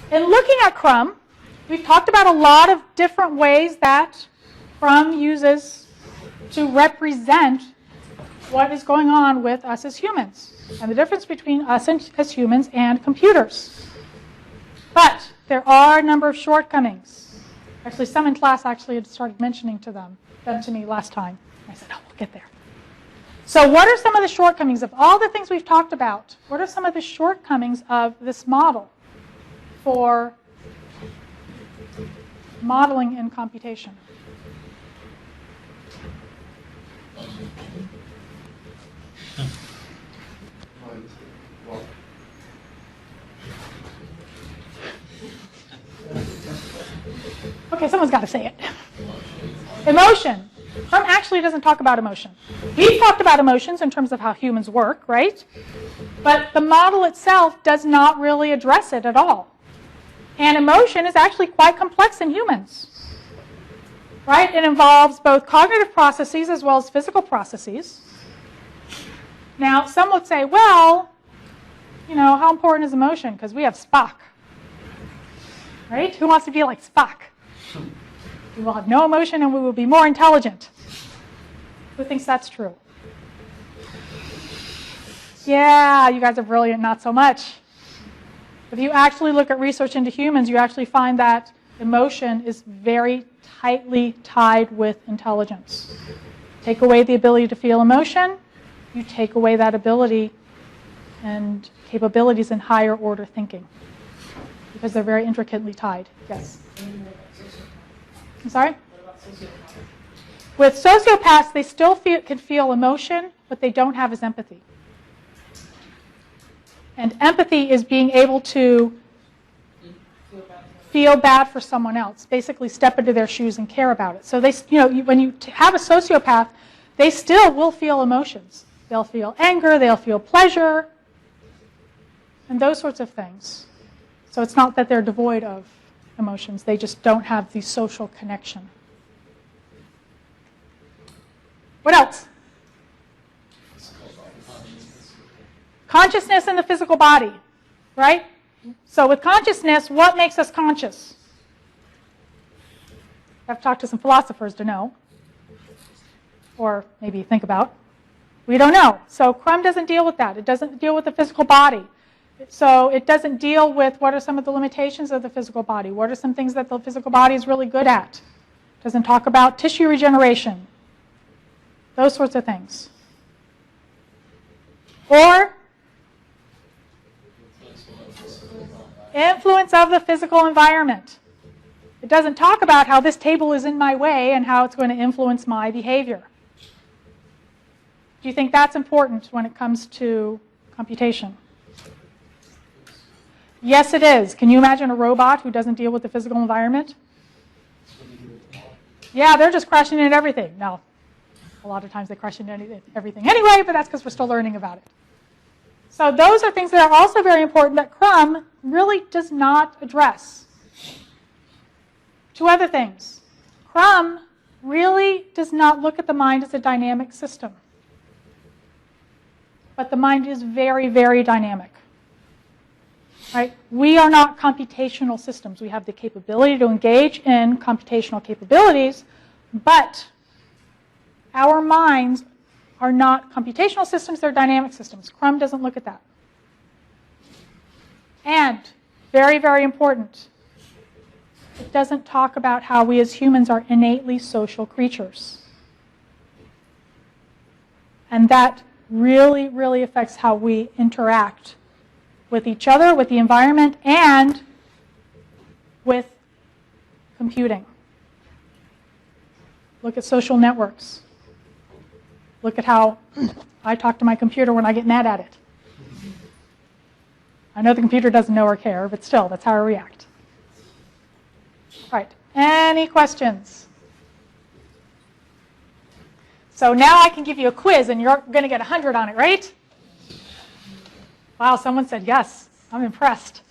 In looking at CRUM, we've talked about a lot of different ways that CRUM uses to represent what is going on with us as humans and the difference between us as humans and computers. But there are a number of shortcomings. Actually, some in class actually had started mentioning them to me last time. I said, oh, we'll get there. So what are some of the shortcomings of all the things we've talked about? What are some of the shortcomings of this model for modeling in computation? Okay, someone's got to say it. Emotion. CRUM actually doesn't talk about emotion. We've talked about emotions in terms of how humans work, right? But the model itself does not really address it at all. And emotion is actually quite complex in humans, right? It involves both cognitive processes as well as physical processes. Now, some would say, well, you know, how important is emotion? Because we have Spock, right? Who wants to be like Spock? We will have no emotion and we will be more intelligent. Who thinks that's true? Yeah, you guys are brilliant, not so much. If you actually look at research into humans, you actually find that emotion is very tightly tied with intelligence. Take away the ability to feel emotion, you take away that ability and capabilities in higher order thinking because they're very intricately tied. Yes? I'm sorry? With sociopaths, they still can feel emotion, but they don't have as empathy. And empathy is being able to feel bad for someone else, basically step into their shoes and care about it. So they, when you have a sociopath, they still will feel emotions. They'll feel anger, they'll feel pleasure, and those sorts of things. So it's not that they're devoid of emotions, they just don't have the social connection. What else? Consciousness in the physical body, right? So with consciousness, what makes us conscious? I've talked to some philosophers to know, or maybe think about. We don't know. So CRUM doesn't deal with that. It doesn't deal with the physical body. So it doesn't deal with what are some of the limitations of the physical body. What are some things that the physical body is really good at? It doesn't talk about tissue regeneration. Those sorts of things. Or influence of the physical environment. It doesn't talk about how this table is in my way and how it's going to influence my behavior. Do you think that's important when it comes to computation? Yes, it is. Can you imagine a robot who doesn't deal with the physical environment? Yeah, they're just crashing into everything. Now, a lot of times they crash into everything anyway, but that's because we're still learning about it. So those are things that are also very important that CRUM really does not address. Two other things. CRUM really does not look at the mind as a dynamic system. But the mind is very, very dynamic. Right? We are not computational systems. We have the capability to engage in computational capabilities, but our minds are not computational systems, they're dynamic systems. CRUM doesn't look at that. And, very, very important, it doesn't talk about how we as humans are innately social creatures. And that really, really affects how we interact with each other, with the environment, and with computing. Look at social networks. Look at how I talk to my computer when I get mad at it. I know the computer doesn't know or care, but still, that's how I react. All right, any questions? So now I can give you a quiz, and you're going to get 100 on it, right? Wow, someone said yes. I'm impressed.